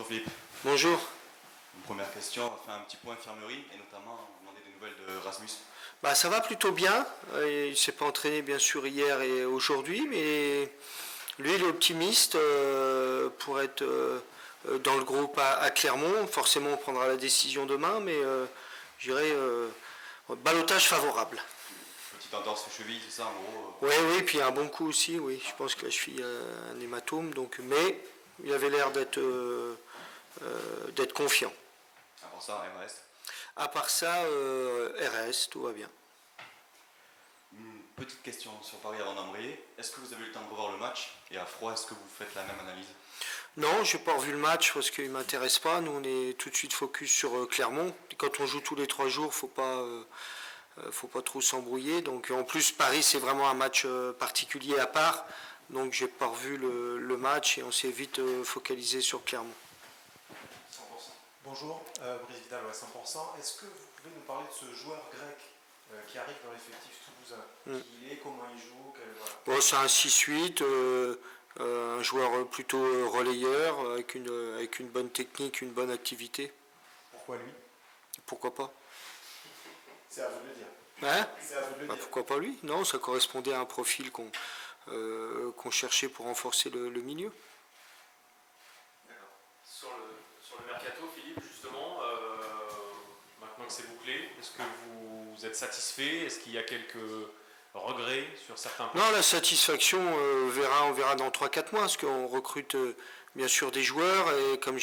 Bonjour Philippe. Bonjour. Une première question, on va faire un petit point infirmerie et notamment demander des nouvelles de Rasmus. Ça va plutôt bien. Il ne s'est pas entraîné bien sûr hier et aujourd'hui, mais lui il est optimiste pour être dans le groupe à Clermont. Forcément on prendra la décision demain, mais je dirais ballottage favorable. Petite entorse cheville, c'est ça en gros Oui, puis un bon coup aussi, oui. Je pense que la cheville a un hématome, donc, mais il avait l'air d'être confiant. À part ça, RS. À part ça, RS, tout va bien. Une petite question sur Paris avant d'embrayer. Est-ce que vous avez eu le temps de revoir le match? Et à froid, est-ce que vous faites la même analyse? Non, je n'ai pas revu le match parce qu'il ne m'intéresse pas. Nous, on est tout de suite focus sur Clermont. Quand on joue tous les 3 jours, il ne faut pas trop s'embrouiller. Donc, en plus, Paris, c'est vraiment un match particulier à part. Donc, je n'ai pas revu le match et on s'est vite focalisé sur Clermont. 100%. Bonjour, Brice Vidal, à 100%. Est-ce que vous pouvez nous parler de ce joueur grec qui arrive dans l'effectif toulousain? Qui il est, comment il joue, Bon, c'est un 6-8, un joueur plutôt relayeur, avec une bonne technique, une bonne activité. Pourquoi lui? Pourquoi pas? C'est à vous de le dire. Hein? C'est à vous de le dire. Pourquoi pas lui? Non, ça correspondait à un profil qu'on cherchait pour renforcer le milieu. D'accord. Sur le mercato, Philippe, justement, maintenant que c'est bouclé, est-ce que vous êtes satisfait? Est-ce qu'il y a quelques regrets sur certains points? Non, la satisfaction, on verra dans 3-4 mois, parce qu'on recrute bien sûr des joueurs, et comme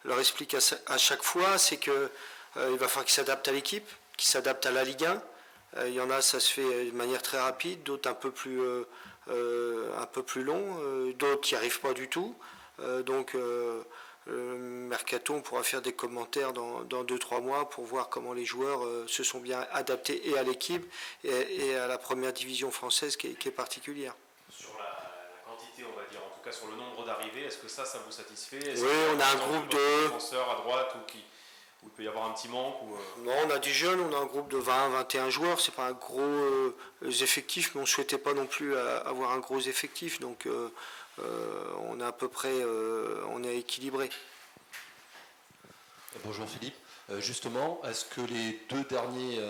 leur explique à chaque fois, c'est que il va falloir qu'ils s'adaptent à l'équipe, qu'ils s'adaptent à la Ligue 1. Il y en a, ça se fait de manière très rapide, d'autres un peu plus long, d'autres n'y arrivent pas du tout. Donc Mercato, on pourra faire des commentaires dans 2-3 mois pour voir comment les joueurs se sont bien adaptés et à l'équipe et à la première division française qui est particulière. Sur la quantité, on va dire, en tout cas sur le nombre d'arrivées, est-ce que ça vous satisfait? Oui, on a un groupe de défenseurs à droite où il peut y avoir un petit manque Non, on a des jeunes, on a un groupe de 20-21 joueurs, c'est pas un gros effectif, mais on ne souhaitait pas non plus avoir un gros effectif, donc on est à peu près on est équilibré. Bonjour Philippe. Justement, est-ce que les 2 derniers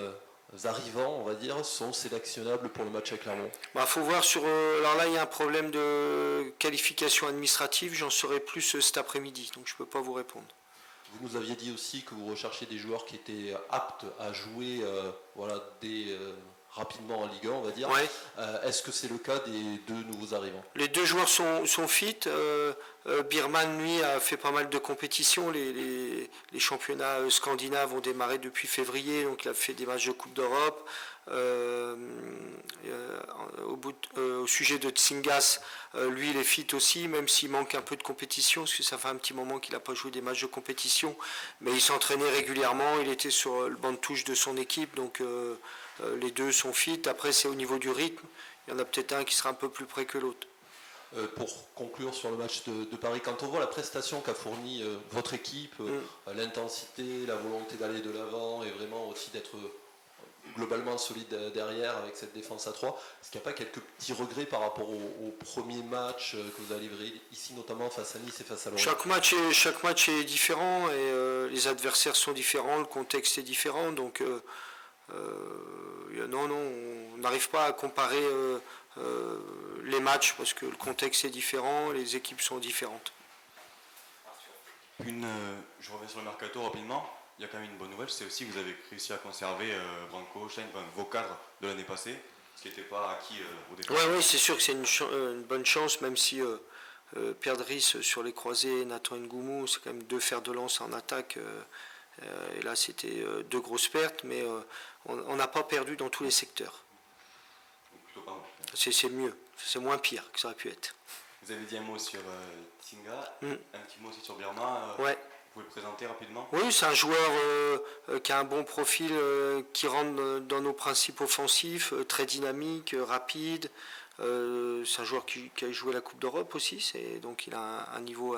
arrivants, on va dire, sont sélectionnables pour le match à Clermont? Faut voir alors là, il y a un problème de qualification administrative, j'en saurai plus cet après-midi, donc je ne peux pas vous répondre. Vous nous aviez dit aussi que vous recherchiez des joueurs qui étaient aptes à jouer rapidement en Ligue 1, on va dire. Ouais. Est-ce que c'est le cas des 2 nouveaux arrivants? Les 2 joueurs sont fit. Birman, lui, a fait pas mal de compétitions. Les championnats scandinaves ont démarré depuis février, donc il a fait des matchs de Coupe d'Europe. Au sujet de Tsingas, lui, il est fit aussi, même s'il manque un peu de compétition, parce que ça fait un petit moment qu'il n'a pas joué des matchs de compétition. Mais il s'entraînait régulièrement, il était sur le banc de touche de son équipe, donc les 2 sont fit. Après, c'est au niveau du rythme. Il y en a peut-être un qui sera un peu plus près que l'autre. Pour conclure sur le match de Paris, quand on voit la prestation qu'a fournie votre équipe, l'intensité, la volonté d'aller de l'avant et vraiment aussi d'être globalement solide derrière avec cette défense à 3, est-ce qu'il n'y a pas quelques petits regrets par rapport au premier match que vous avez livré ici, notamment face à Nice et face à Lorient? Chaque match est différent et les adversaires sont différents, le contexte est différent, donc non, on n'arrive pas à comparer les matchs parce que le contexte est différent, les équipes sont différentes. Je reviens sur le mercato rapidement. Il y a quand même une bonne nouvelle, c'est aussi que vous avez réussi à conserver Branco, Stein, vos cadres de l'année passée, ce qui n'était pas acquis au départ. Oui, c'est sûr que c'est une bonne chance, même si Pierre Driss sur les croisés, Nathan Ngoumou, c'est quand même 2 fers de lance en attaque. Et là, c'était 2 grosses pertes, mais on n'a pas perdu dans tous les secteurs. Donc plutôt pas mal. C'est mieux, c'est moins pire que ça aurait pu être. Vous avez dit un mot sur Tsinga, un petit mot aussi sur Birma. Ouais. Vous pouvez le présenter rapidement? Oui, c'est un joueur qui a un bon profil, qui rentre dans nos principes offensifs, très dynamique, rapide. C'est un joueur qui a joué la Coupe d'Europe aussi, donc il a un niveau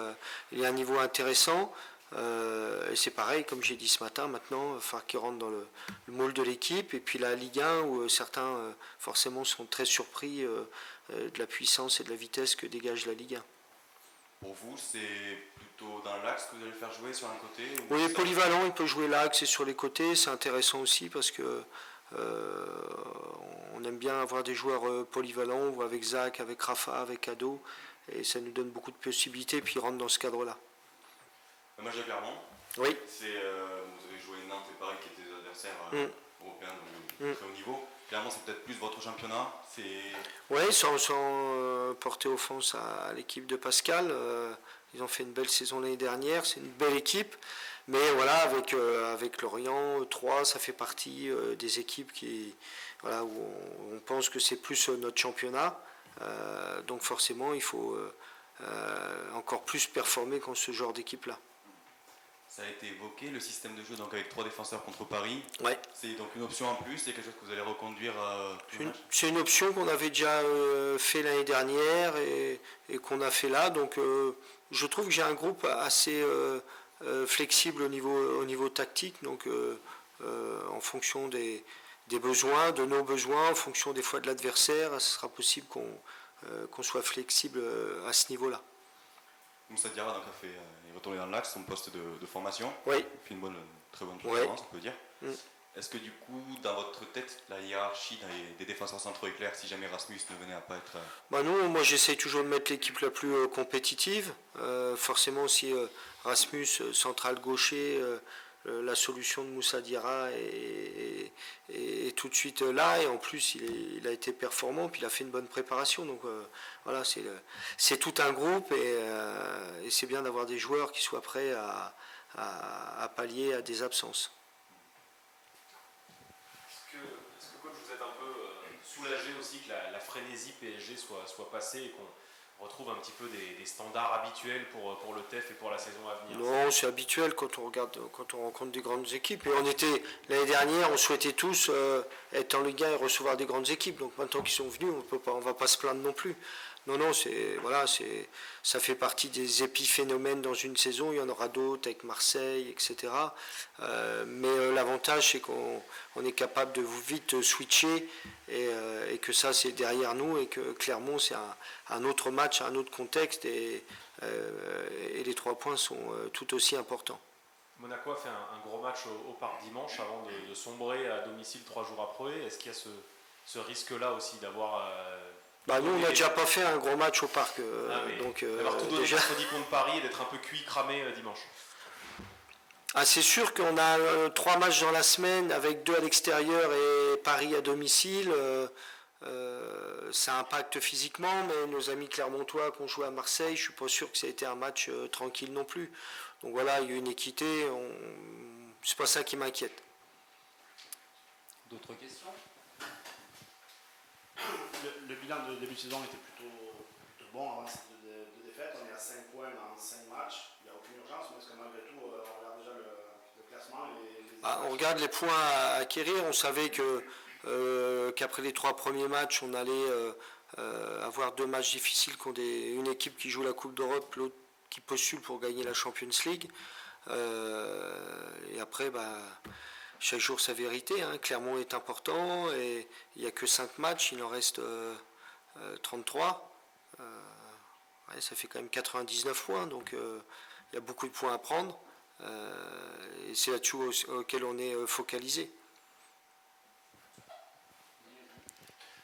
intéressant. Et c'est pareil, comme j'ai dit ce matin, maintenant, il va falloir qu'il rentre dans le moule de l'équipe. Et puis la Ligue 1, où certains forcément sont très surpris de la puissance et de la vitesse que dégage la Ligue 1. pour vous, c'est plutôt dans l'axe que vous allez le faire jouer sur un côté ou Oui, ça- polyvalent, il peut jouer l'axe et sur les côtés, c'est intéressant aussi parce que on aime bien avoir des joueurs polyvalents, on voit avec Zach, avec Rafa, avec Ado, et ça nous donne beaucoup de possibilités, puis il rentre dans ce cadre-là. Moi j'ai Clermont. Oui, Vous avez joué Nantes et Paris qui étaient des adversaires européens de très haut niveau. Clairement, c'est peut-être plus votre championnat. ouais, sans porter offense à l'équipe de Pascal, ils ont fait une belle saison l'année dernière, c'est une belle équipe, mais voilà, avec Lorient, 3, ça fait partie des équipes voilà, où on pense que c'est plus notre championnat, donc forcément il faut encore plus performer contre ce genre d'équipe-là. Ça a été évoqué, le système de jeu donc avec 3 défenseurs contre Paris. Ouais. C'est donc une option en plus, c'est quelque chose que vous allez reconduire tout le match. C'est une option qu'on avait déjà fait l'année dernière et qu'on a fait là. Donc je trouve que j'ai un groupe assez flexible au niveau tactique. Donc en fonction des besoins, de nos besoins, en fonction des fois de l'adversaire, ce sera possible qu'on soit flexible à ce niveau-là. Moussa Diarra donc, est retourné dans l'axe, son poste de formation. Oui. Il fait une très bonne performance, on peut dire. Mm. Est-ce que du coup, dans votre tête, la hiérarchie des défenseurs centraux est claire si jamais Rasmus ne venait à pas être... Non, moi j'essaie toujours de mettre l'équipe la plus compétitive. Forcément, si Rasmus, central gaucher, la solution de Moussa Diarra est tout de suite là. Et en plus, il a été performant, puis il a fait une bonne préparation. Donc voilà, c'est tout un groupe et c'est bien d'avoir des joueurs qui soient prêts à pallier à des absences. Est-ce que coach, vous êtes un peu soulagé aussi que la frénésie PSG soit passée et qu'on retrouve un petit peu des standards habituels pour le TEF et pour la saison à venir? Non, c'est habituel quand on rencontre des grandes équipes. Et l'année dernière, on souhaitait tous être en Ligue 1 et recevoir des grandes équipes. Donc maintenant qu'ils sont venus, on ne va pas se plaindre non plus. Non, ça fait partie des épiphénomènes dans une saison. Il y en aura d'autres avec Marseille, etc. Mais l'avantage, c'est qu'on est capable de vite switcher et que ça, c'est derrière nous et que Clermont, c'est un autre match, un autre contexte et les 3 points sont tout aussi importants. Monaco a fait un gros match au Parc dimanche avant de sombrer à domicile 3 jours après. Est-ce qu'il y a ce risque-là aussi d'avoir... nous, on n'a déjà pas fait un gros match au Parc. D'avoir tout donné déjà... mercredi contre Paris et d'être un peu cuit, cramé dimanche. C'est sûr qu'on a 3 matchs dans la semaine avec 2 à l'extérieur et Paris à domicile. Ça impacte physiquement, mais nos amis clermontois qui ont joué à Marseille, je ne suis pas sûr que ça a été un match tranquille non plus. Donc voilà, il y a une équité, c'est pas ça qui m'inquiète. D'autres questions? Le bilan de début de saison était plutôt bon avant ces deux défaites. On est à 5 points dans 5 matchs. Il n'y a aucune urgence, mais est-ce que malgré tout, on regarde déjà le classement On regarde les points à acquérir. On savait qu'après les 3 premiers matchs, on allait avoir 2 matchs difficiles contre une équipe qui joue la Coupe d'Europe, l'autre qui postule pour gagner la Champions League. Et après, chaque jour sa vérité. Clermont est important et il n'y a que 5 matchs, il en reste 33. Ça fait quand même 99 points, donc il y a beaucoup de points à prendre. Et c'est là-dessus auquel on est focalisé.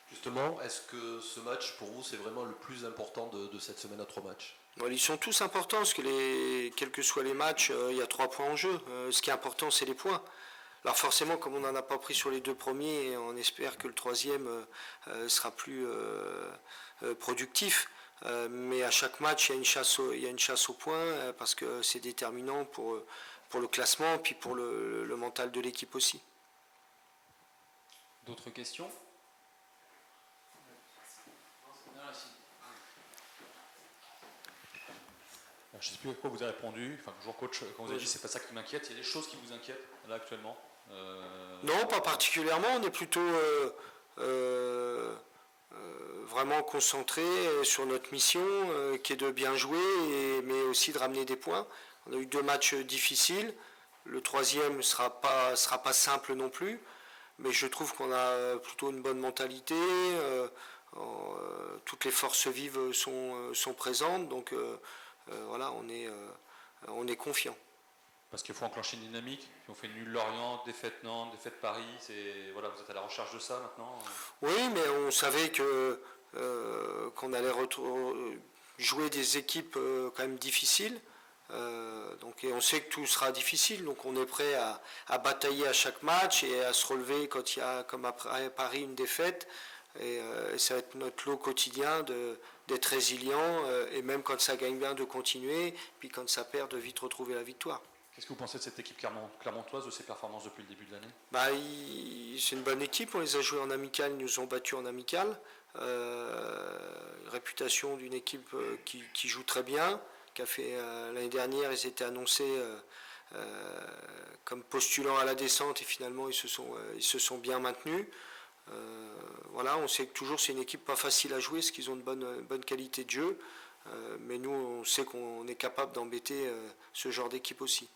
Justement, est-ce que ce match, pour vous, c'est vraiment le plus important de cette semaine à 3 matchs? Ils sont tous importants, parce que quels que soient les matchs, il y a 3 points en jeu. Ce qui est important, c'est les points. Alors forcément, comme on n'en a pas pris sur les 2 premiers, on espère que le 3e sera plus productif. Mais à chaque match, il y a une chasse au point, parce que c'est déterminant pour le classement, puis pour le mental de l'équipe aussi. D'autres questions? Je ne sais plus à quoi vous avez répondu. Enfin, toujours coach, quand vous avez dit c'est pas ça qui m'inquiète, il y a des choses qui vous inquiètent là actuellement? Non, pas particulièrement. On est plutôt vraiment concentré sur notre mission, qui est de bien jouer, mais aussi de ramener des points. On a eu 2 matchs difficiles. Le 3e ne sera pas simple non plus, mais je trouve qu'on a plutôt une bonne mentalité. Toutes les forces vives sont présentes, donc voilà, on est confiant. Parce qu'il faut enclencher une dynamique. Puis on fait nul Lorient, défaite Nantes, défaite Paris. Voilà, vous êtes à la recherche de ça maintenant. Oui, mais on savait qu'on allait jouer des équipes quand même difficiles. Et on sait que tout sera difficile, donc on est prêt à batailler à chaque match et à se relever quand il y a, comme après Paris, une défaite. Et ça va être notre lot quotidien d'être résilient et même quand ça gagne bien de continuer, puis quand ça perd de vite retrouver la victoire. Qu'est-ce que vous pensez de cette équipe clermontoise, de ses performances depuis le début de l'année? C'est une bonne équipe, on les a joués en amical, ils nous ont battus en amical. Réputation d'une équipe qui joue très bien, qui a fait l'année dernière, ils étaient annoncés comme postulant à la descente et finalement ils se sont bien maintenus. Voilà, on sait que toujours c'est une équipe pas facile à jouer, parce qu'ils ont une bonne qualité de jeu, mais nous on sait qu'on est capable d'embêter ce genre d'équipe aussi.